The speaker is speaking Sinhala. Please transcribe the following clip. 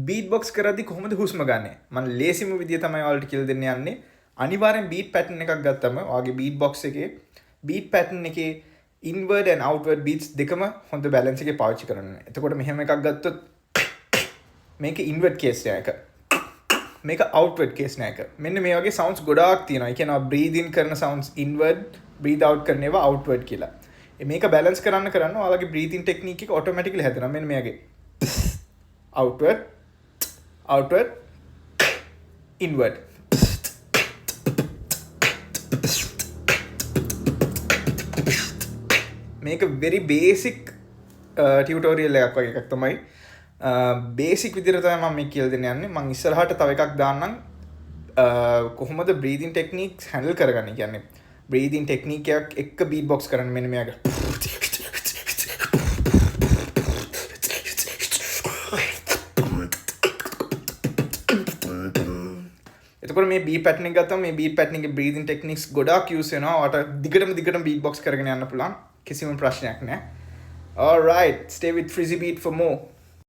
බීට් බොක්ස් කරද්දි කොහොමද හුස්ම ගන්න? මම ලේසිම විදිය තමයි ඔයාලට කියලා දෙන්න යන්නේ. අනිවාර්යෙන් බීට් පැටර්න් එකක් ගත්තම ඔයාගේ බීට් බොක්ස් එකේ බීට් පැටර්න් එකේ ඉන්වර්ඩ් ඇන්ඩ් අවුට්වර්ඩ් බීට්ස් දෙකම හොඳ බැලන්ස් එකේ පාවිච්චි කරන්න ඕනේ. එතකොට මෙහෙම එකක් ගත්තොත් මේක ඉන්වර්ඩ් කේස් එක. මේක අවුට්වර්ඩ් කේස් එක. මෙන්න මේ වගේ සවුන්ඩ්ස් ගොඩාක් තියෙනවා. ඒ කියන්නේ බ්‍රීත් ඉන් කරන සවුන්ඩ්ස් ඉන්වර්ඩ්, බ්‍රීත් අවුට් කරන ඒවා අවුට්වර්ඩ් කියලා. මේක බැලන්ස් කරන්න ඔයාලගේ බ්‍රීතින් ටෙක්නික් එක ඔටෝමැටිකලි හැදෙනවා. මෙන්න මේ වගේ outward outward inward මේක very basic tutorial එකක් වගේ එකක් තමයි basic විදිහට තමයි මම මේ කියලා දෙන්න යන්නේ. මම ඉස්සරහට තව එකක් දාන්නම් කොහොමද breathing techniques handle කරගන්නේ කියන්නේ breathing technique එකක් එක්ක beat box කරන්න මෙන්න මේක. එතකොට මේ beat pattern එක ගත්තම මේ beat pattern එකේ breathing techniques ගොඩාක් use වෙනවා. ඔයාලට දිගටම beat box කරගෙන යන්න පුළුවන්. කිසිම ප්‍රශ්නයක් නැහැ. All right, stay with Frizzy Beat for more.